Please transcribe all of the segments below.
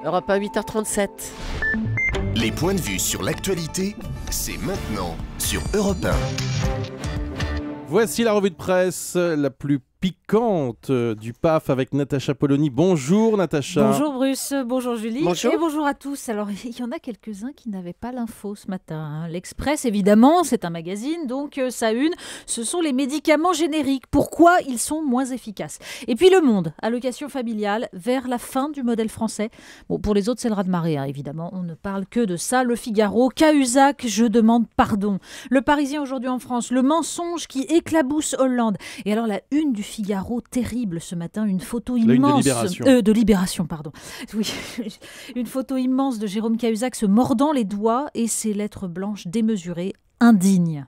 Europe 1, 8h37. Les points de vue sur l'actualité, c'est maintenant sur Europe 1. Voici la revue de presse la plus piquante du PAF avec Natacha Polony. Bonjour Natacha. Bonjour Bruce, bonjour Julie. Bonjour. Et bonjour à tous. Alors il y en a quelques-uns qui n'avaient pas l'info ce matin. L'Express évidemment, c'est un magazine, donc sa une, ce sont les médicaments génériques. Pourquoi ils sont moins efficaces? Et puis Le Monde, allocation familiale vers la fin du modèle français. Bon, pour les autres c'est le raz-de-marée, évidemment, on ne parle que de ça. Le Figaro, Cahuzac, je demande pardon. Le Parisien aujourd'hui en France, le mensonge qui éclabousse Hollande. Et alors la une du Figaro, terrible ce matin, une photo immense de Libération, pardon. Oui, une photo immense de Jérôme Cahuzac se mordant les doigts et ses lettres blanches démesurées, indignes.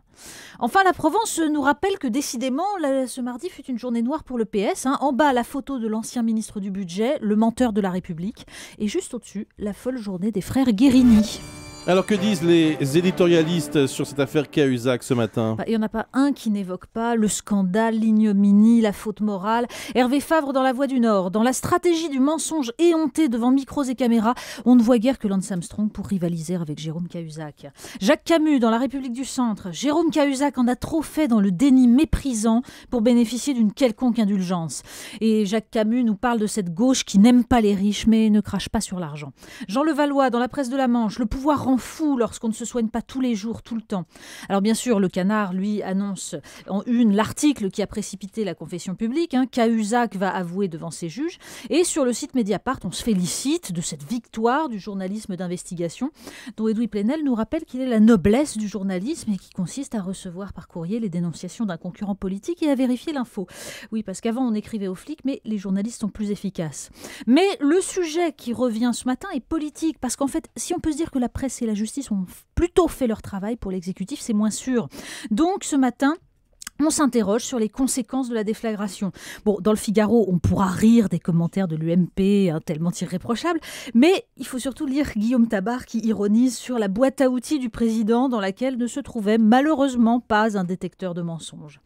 Enfin, la Provence nous rappelle que décidément, ce mardi fut une journée noire pour le PS. En bas, la photo de l'ancien ministre du Budget, le menteur de la République. Et juste au-dessus, la folle journée des frères Guérini. Alors que disent les éditorialistes sur cette affaire Cahuzac ce matin? Il n'y en a pas un qui n'évoque pas le scandale, l'ignominie, la faute morale. Hervé Favre dans La Voix du Nord, dans la stratégie du mensonge éhonté devant micros et caméras, on ne voit guère que Lance Armstrong pour rivaliser avec Jérôme Cahuzac. Jacques Camus dans La République du Centre, Jérôme Cahuzac en a trop fait dans le déni méprisant pour bénéficier d'une quelconque indulgence. Et Jacques Camus nous parle de cette gauche qui n'aime pas les riches mais ne crache pas sur l'argent. Jean Levallois dans La Presse de la Manche, le pouvoir rend fou lorsqu'on ne se soigne pas tous les jours, tout le temps. Alors bien sûr, le Canard, lui, annonce en une l'article qui a précipité la confession publique. Cahuzac va avouer devant ses juges. Et sur le site Mediapart, on se félicite de cette victoire du journalisme d'investigation, dont Edoui Plenel nous rappelle qu'il est la noblesse du journalisme et qui consiste à recevoir par courrier les dénonciations d'un concurrent politique et à vérifier l'info. Oui, parce qu'avant, on écrivait aux flics, mais les journalistes sont plus efficaces. Mais le sujet qui revient ce matin est politique, parce qu'en fait, si on peut se dire que la presse et la justice ont plutôt fait leur travail, pour l'exécutif, c'est moins sûr. Donc ce matin, on s'interroge sur les conséquences de la déflagration. Bon, dans le Figaro, on pourra rire des commentaires de l'UMP, tellement irréprochables, mais il faut surtout lire Guillaume Tabar qui ironise sur la boîte à outils du président dans laquelle ne se trouvait malheureusement pas un détecteur de mensonges.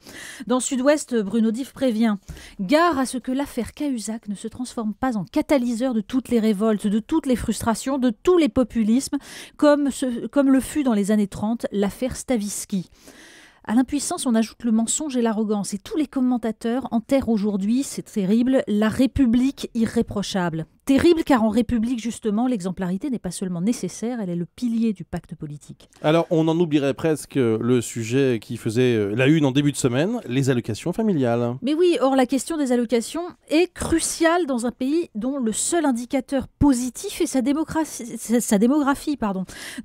Dans Sud-Ouest, Bruno Diff prévient « Gare à ce que l'affaire Cahuzac ne se transforme pas en catalyseur de toutes les révoltes, de toutes les frustrations, de tous les populismes, comme le fut dans les années 30 l'affaire Stavisky ». À l'impuissance, on ajoute le mensonge et l'arrogance. Et tous les commentateurs enterrent aujourd'hui, c'est terrible, la République irréprochable. Terrible car en République, justement, l'exemplarité n'est pas seulement nécessaire, elle est le pilier du pacte politique. Alors, on en oublierait presque le sujet qui faisait la une en début de semaine, les allocations familiales. Mais oui, or la question des allocations est cruciale dans un pays dont le seul indicateur positif est sa démographie.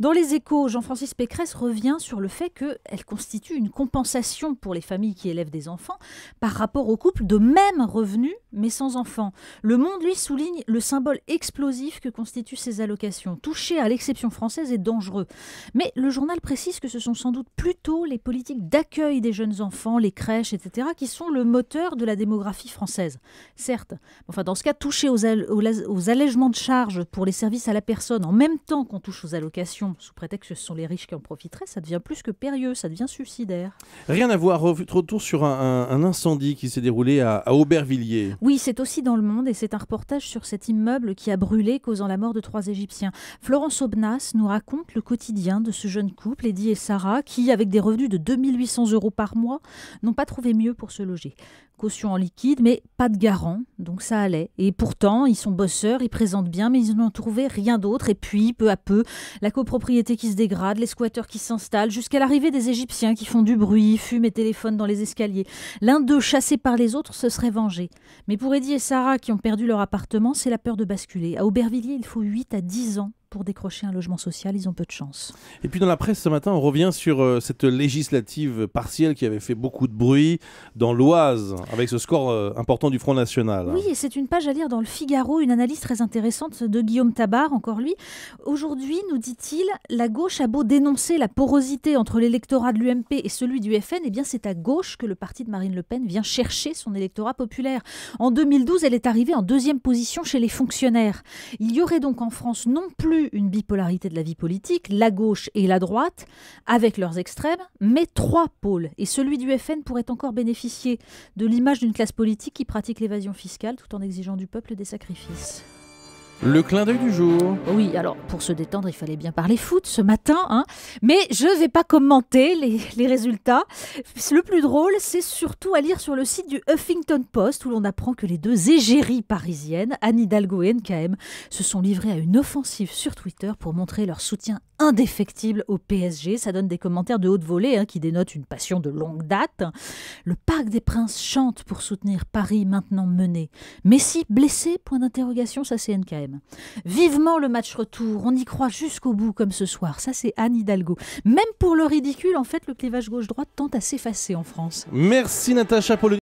Dans Les Échos, Jean-Francis Pécresse revient sur le fait qu'elle constitue une compensation pour les familles qui élèvent des enfants par rapport aux couples de même revenu mais sans enfants. Le Monde, lui, souligne le symbole explosif que constituent ces allocations. Toucher à l'exception française est dangereux. Mais le journal précise que ce sont sans doute plutôt les politiques d'accueil des jeunes enfants, les crèches, etc., qui sont le moteur de la démographie française. Certes, enfin, dans ce cas, toucher aux allègements de charges pour les services à la personne en même temps qu'on touche aux allocations, sous prétexte que ce sont les riches qui en profiteraient, ça devient plus que périlleux, ça devient suicidaire. Rien à voir, retour sur un incendie qui s'est déroulé à Aubervilliers. Oui, c'est aussi dans Le Monde et c'est un reportage sur cet immeuble qui a brûlé, causant la mort de 3 Égyptiens. Florence Aubenas nous raconte le quotidien de ce jeune couple, Eddy et Sarah, qui, avec des revenus de 2800 € par mois, n'ont pas trouvé mieux pour se loger. Caution en liquide, mais pas de garant, donc ça allait. Et pourtant, ils sont bosseurs, ils présentent bien, mais ils n'ont trouvé rien d'autre. Et puis, peu à peu, la copropriété qui se dégrade, les squatteurs qui s'installent, jusqu'à l'arrivée des Égyptiens qui font du bruit, fument et téléphonent dans les escaliers. L'un d'eux, chassé par les autres, se serait vengé. Mais pour Eddy et Sarah, qui ont perdu leur appartement, c'est la peur de basculer. À Aubervilliers, il faut 8 à 10 ans pour décrocher un logement social, ils ont peu de chance. Et puis dans la presse ce matin, on revient sur cette législative partielle qui avait fait beaucoup de bruit dans l'Oise, avec ce score important du Front National. Oui, et c'est une page à lire dans le Figaro, une analyse très intéressante de Guillaume Tabar, encore lui. Aujourd'hui, nous dit-il, la gauche a beau dénoncer la porosité entre l'électorat de l'UMP et celui du FN, eh bien c'est à gauche que le parti de Marine Le Pen vient chercher son électorat populaire. En 2012, elle est arrivée en 2e position chez les fonctionnaires. Il y aurait donc en France non plus une bipolarité de la vie politique, la gauche et la droite, avec leurs extrêmes, mais 3 pôles. Et celui du FN pourrait encore bénéficier de l'image d'une classe politique qui pratique l'évasion fiscale tout en exigeant du peuple des sacrifices. Le clin d'œil du jour. Oui, alors pour se détendre, il fallait bien parler foot ce matin, hein. Mais je ne vais pas commenter les résultats. Le plus drôle, c'est surtout à lire sur le site du Huffington Post où l'on apprend que les deux égéries parisiennes, Anne Hidalgo et NKM, se sont livrées à une offensive sur Twitter pour montrer leur soutien indéfectible au PSG. Ça donne des commentaires de haute volée qui dénotent une passion de longue date. Le Parc des Princes chante pour soutenir Paris maintenant mené. Messi blessé ? Point d'interrogation, ça c'est NKM. Vivement le match retour, on y croit jusqu'au bout comme ce soir, ça c'est Anne Hidalgo. Même pour le ridicule, en fait, le clivage gauche-droite tente à s'effacer en France. Merci Natacha pour le